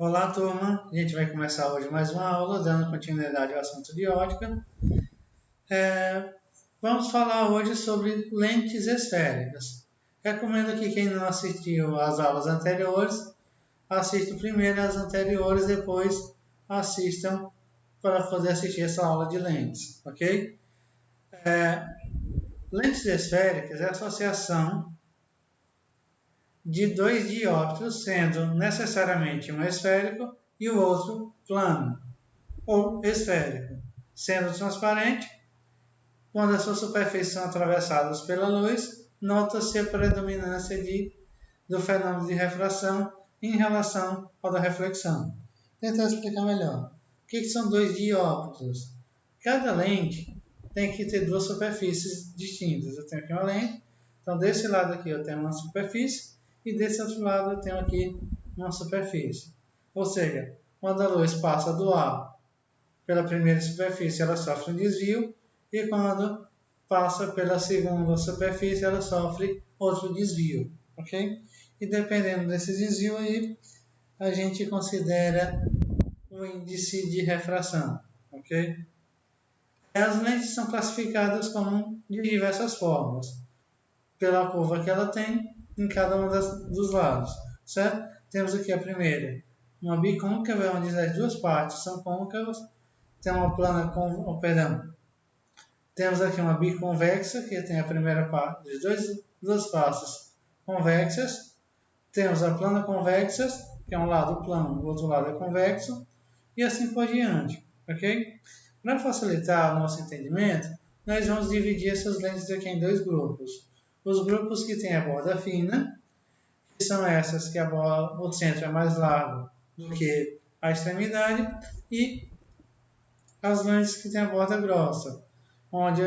Olá, turma! A gente vai começar hoje mais uma aula, dando continuidade ao assunto de ótica. Vamos falar hoje sobre lentes esféricas. Recomendo que quem não assistiu às aulas anteriores, assista primeiro as anteriores, depois assistam para poder assistir essa aula de lentes, ok? Lentes esféricas é a associação de dois dióptros, sendo necessariamente um esférico e o outro plano ou esférico, sendo transparente. Quando as suas superfícies são atravessadas pela luz, nota-se a predominância do fenômeno de refração em relação ao da reflexão. Tentar explicar melhor. O que são dois dióptros? Cada lente tem que ter duas superfícies distintas. Eu tenho aqui uma lente, então desse lado aqui eu tenho uma superfície e desse outro lado eu tenho aqui uma superfície. Ou seja, quando a luz passa do ar pela primeira superfície, ela sofre um desvio, e quando passa pela segunda superfície, ela sofre outro desvio, ok? E dependendo desse desvio aí, a gente considera o índice de refração, ok? As lentes são classificadas como de diversas formas, pela curva que ela tem em cada um dos lados, certo? Temos aqui a primeira, uma bicôncava, onde as duas partes são côncavas. Tem uma plana temos aqui uma biconvexa, que tem a primeira parte de duas faces convexas. Temos a plana convexa, que é um lado plano, o outro lado é convexo, e assim por diante, ok? Para facilitar o nosso entendimento, nós vamos dividir essas lentes aqui em dois grupos. Os grupos que têm a borda fina, que são essas que o centro é mais largo do que a extremidade, e as lentes que têm a borda grossa, onde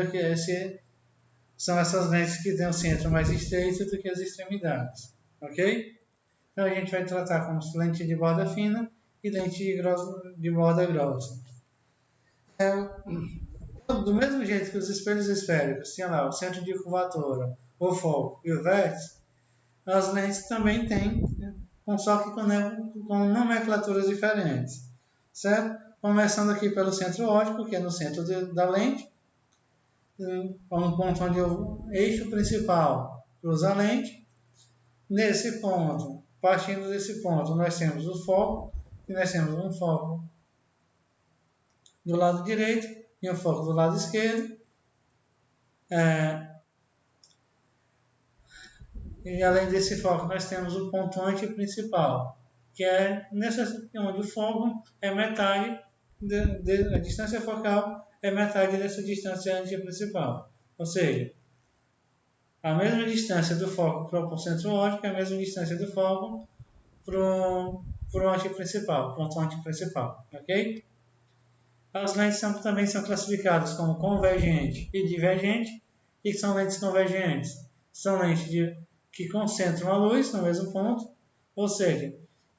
são essas lentes que têm o centro mais estreito do que as extremidades, ok? Então a gente vai tratar como lente de borda fina e lente de borda grossa. Do mesmo jeito que os espelhos esféricos tinham lá o centro de curvatura, o foco e o vértice, as lentes também têm, só que com nomenclaturas diferentes, certo? Começando aqui pelo centro óptico, que é no centro da lente, um ponto onde o eixo principal cruza a lente. Nesse ponto, partindo desse ponto, nós temos o foco, e nós temos um foco do lado direito e um foco do lado esquerdo. E além desse foco, nós temos o pontuante principal, que é onde o foco é metade, a distância focal é metade dessa distância antiprincipal. Ou seja, a mesma distância do foco para o centro óptico é a mesma distância do foco para o antiprincipal, ponto antiprincipal, ok? As lentes também são classificadas como convergente e divergente. O que são lentes convergentes? São lentes que concentram a luz no mesmo ponto, ou seja,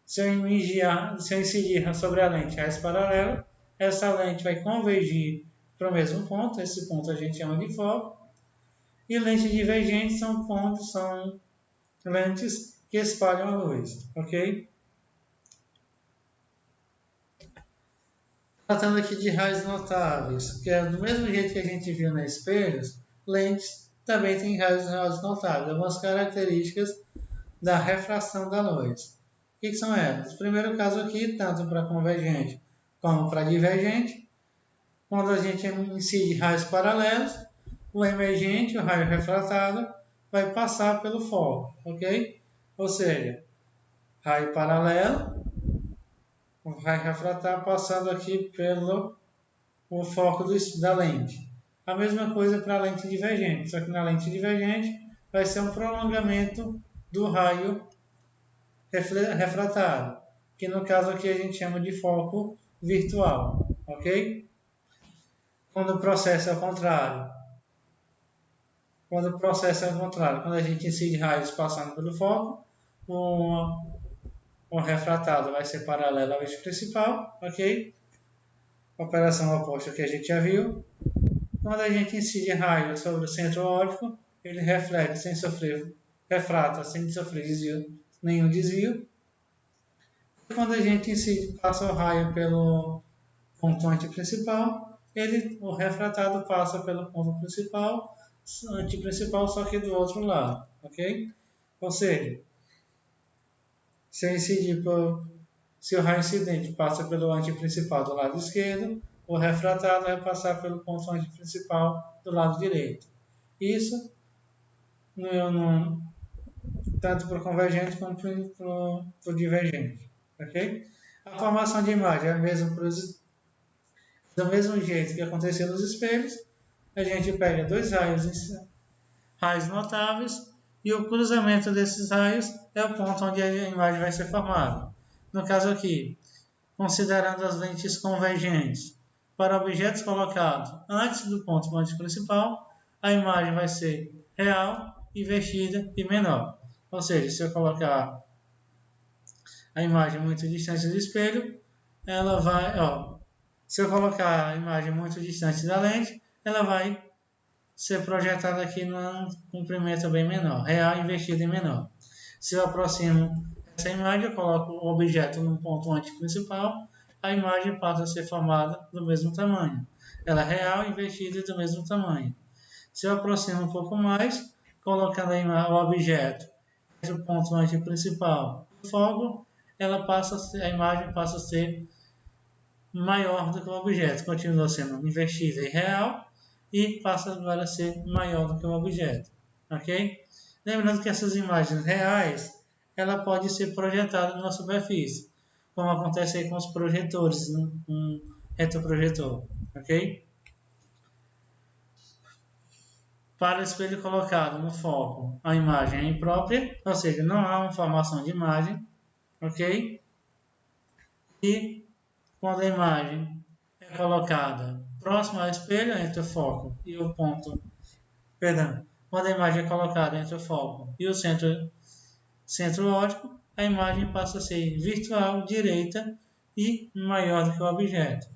se eu incidir sobre a lente raios paralelos, essa lente vai convergir para o mesmo ponto, esse ponto a gente chama de foco. E lentes divergentes são lentes que espalham a luz, ok? Tratando aqui de raios notáveis, que é do mesmo jeito que a gente viu nos espelhos, lentes também têm raios notáveis, algumas características da refração da luz. O que são elas? O primeiro caso aqui, tanto para convergente como para divergente, quando a gente incide raios paralelos, o emergente, o raio refratado, vai passar pelo foco, ok? Ou seja, raio paralelo, o raio refratado passando aqui pelo foco da lente. A mesma coisa para a lente divergente, só que na lente divergente vai ser um prolongamento do raio refratado, que no caso aqui a gente chama de foco virtual, ok? Quando o processo é ao contrário, quando a gente incide raios passando pelo foco, o refratado vai ser paralelo ao eixo principal, ok? Operação oposta que a gente já viu. Quando a gente incide raios sobre o centro óptico, ele reflete refrata sem sofrer nenhum desvio. Quando a gente passa o raio pelo ponto antiprincipal, o refratado passa pelo ponto principal, antiprincipal, só que do outro lado, ok? Ou seja, se o raio incidente passa pelo antiprincipal do lado esquerdo, o refratado vai passar pelo ponto antiprincipal do lado direito. Isso tanto para o convergente como para o divergente, ok? A formação de imagem é a mesma do mesmo jeito que aconteceu nos espelhos. A gente pega dois raios notáveis, e o cruzamento desses raios é o ponto onde a imagem vai ser formada. No caso aqui, considerando as lentes convergentes para objetos colocados antes do ponto principal, a imagem vai ser real, invertida e menor. Ou seja, se eu colocar a imagem muito distante do espelho, ela vai, se eu colocar a imagem muito distante da lente, ela vai ser projetada aqui num comprimento bem menor, real, invertido e menor. Se eu aproximo essa imagem, eu coloco o objeto num ponto antiprincipal, a imagem passa a ser formada do mesmo tamanho. Ela é real, invertida e do mesmo tamanho. Se eu aproximo um pouco mais, colocando o objeto entre o ponto antiprincipal e o foco, a imagem passa a ser maior do que o objeto, continua sendo invertida e real, e passa agora a ser maior do que o objeto, ok? Lembrando que essas imagens reais, ela pode ser projetada na superfície, como acontece aí com os projetores, um retroprojetor, ok? Para o espelho colocado no foco, a imagem é imprópria, ou seja, não há uma formação de imagem, ok? E quando a imagem é colocada próximo ao espelho, entre o foco e o ponto, quando a imagem é colocada entre o foco e o centro óptico, a imagem passa a ser virtual, direita e maior do que o objeto.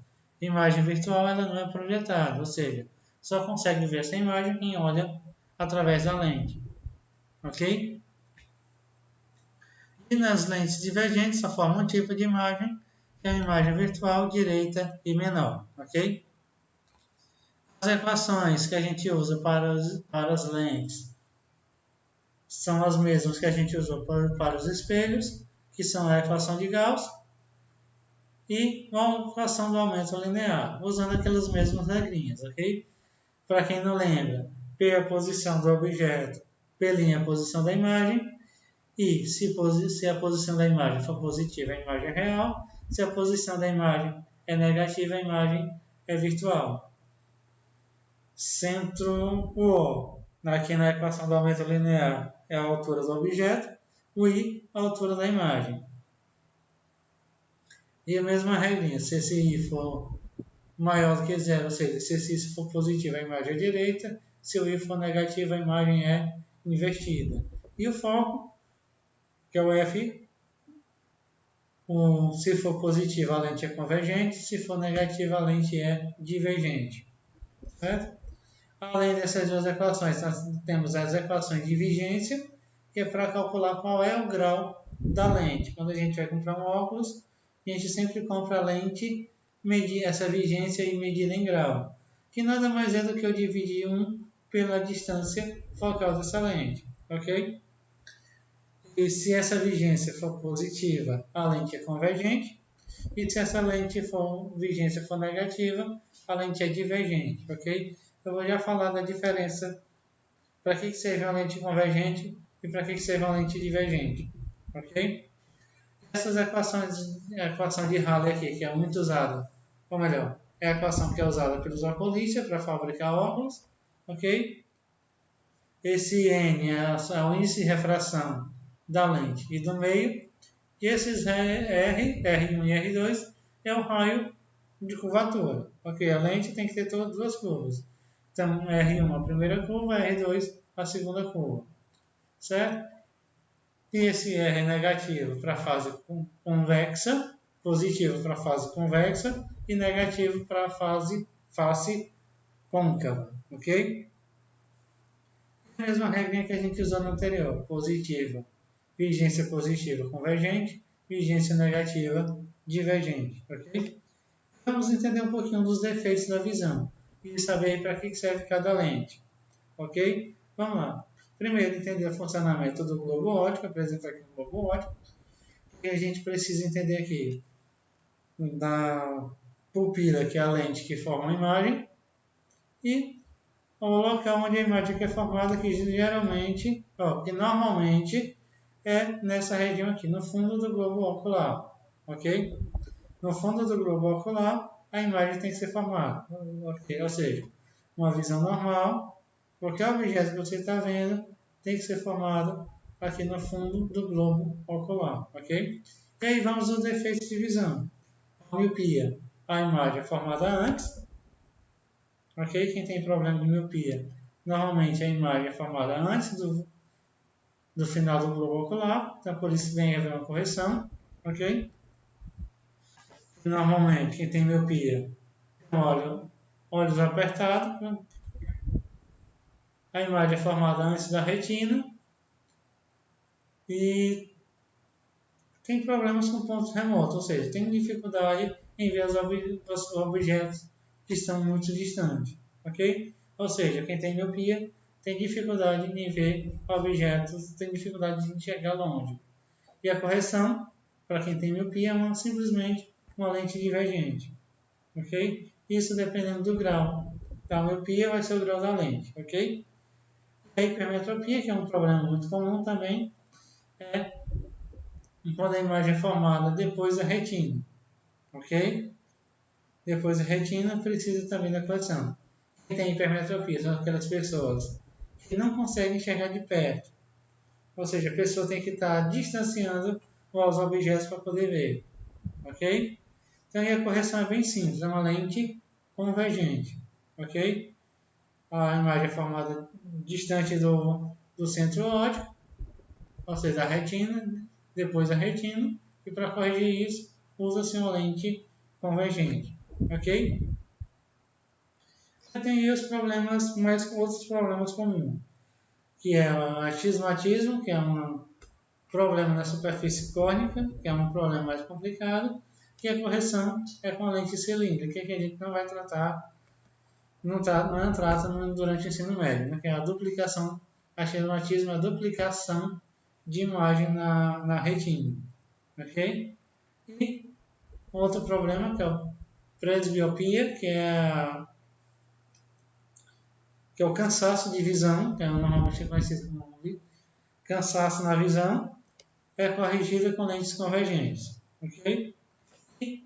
A imagem virtual ela não é projetada, ou seja, só consegue ver essa imagem quem olha através da lente, ok? E nas lentes divergentes só forma um tipo de imagem, que é a imagem virtual, direita e menor, ok? As equações que a gente usa para as lentes são as mesmas que a gente usou para os espelhos, que são a equação de Gauss e a equação do aumento linear, usando aquelas mesmas regrinhas, ok? Para quem não lembra, P é a posição do objeto, P' é a posição da imagem, e se a posição da imagem for positiva, a imagem é real, se a posição da imagem é negativa, a imagem é virtual. Centro O, aqui na equação do aumento linear, é a altura do objeto, o I, a altura da imagem. E a mesma regrinha, se esse I for maior do que zero, ou seja, se esse I for positivo, a imagem é direita, se o I for negativo, a imagem é invertida. E o foco, que é o F, se for positivo, a lente é convergente, se for negativa, a lente é divergente. Certo? Além dessas duas equações, nós temos as equações de vigência, que é para calcular qual é o grau da lente. Quando a gente vai comprar um óculos, a gente sempre compra a lente, medir essa vigência e medida em grau, que nada mais é do que eu dividir 1 pela distância focal dessa lente, ok? E se essa vigência for positiva, a lente é convergente, e se essa vigência for negativa, a lente é divergente, ok? Eu vou já falar da diferença para que seja uma lente convergente e para que seja uma lente divergente, ok? Essas equações, a equação de Halley aqui, que é muito usada, ou melhor, é a equação que é usada pelos oculistas para fabricar óculos, ok? Esse N é o índice de refração da lente e do meio, e esses R1 e R2 é o raio de curvatura, ok? A lente tem que ter todas duas curvas. Então, R1 a primeira curva, R2 a segunda curva, certo? E esse R é negativo para a fase convexa, positivo para a fase convexa e negativo para a face côncava, ok? A mesma regra que a gente usou no anterior, positiva, vigência positiva convergente, vigência negativa divergente, ok? Vamos entender um pouquinho dos defeitos da visão e saber para que serve cada lente, ok? Vamos lá. Primeiro, entender o funcionamento do globo óptico, apresentar aqui um globo óptico, e a gente precisa entender aqui da pupila, que é a lente que forma a imagem, e o local onde a imagem é formada, que geralmente, que normalmente é nessa região aqui, no fundo do globo ocular, ok? No fundo do globo ocular, a imagem tem que ser formada, ok? Ou seja, uma visão normal, qualquer objeto que você está vendo tem que ser formado aqui no fundo do globo ocular, ok? E aí vamos aos defeitos de visão. A miopia, a imagem é formada antes, ok? Quem tem problema de miopia, normalmente a imagem é formada antes do final do globo ocular, então por isso vem haver uma correção, ok? Normalmente, quem tem miopia, olhos apertados, a imagem é formada antes da retina e tem problemas com pontos remotos, ou seja, tem dificuldade em ver os objetos que estão muito distantes, ok? Ou seja, quem tem miopia tem dificuldade em ver objetos, tem dificuldade de enxergar longe. E a correção, para quem tem miopia, é simplesmente uma lente divergente, ok? Isso dependendo do grau da miopia vai ser o grau da lente, ok? A hipermetropia, que é um problema muito comum também, é quando a imagem é formada depois da retina, ok? Depois da retina precisa também da correção. Quem tem hipermetropia são aquelas pessoas que não conseguem enxergar de perto, ou seja, a pessoa tem que estar distanciando os objetos para poder ver, ok? Então a correção é bem simples, é uma lente convergente, ok? A imagem é formada distante do centro óptico, ou seja, da retina, depois da retina, e para corrigir isso, usa-se uma lente convergente, ok? Tem aí os problemas, outros problemas comuns, que é o astigmatismo, que é um problema na superfície córnea, que é um problema mais complicado, e a correção é com a lente cilíndrica, que a gente não vai tratar, não trata durante o ensino médio, né? Que é a duplicação, astigmatismo é a duplicação de imagem na retina, ok? E outro problema que é o presbiopia, que é o cansaço de visão, que é normalmente conhecido como cansaço na visão, é corrigida com lentes convergentes, ok? E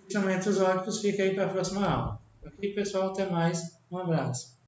instrumentos ópticos fica aí para a próxima aula. Ok, pessoal? Até mais. Um abraço.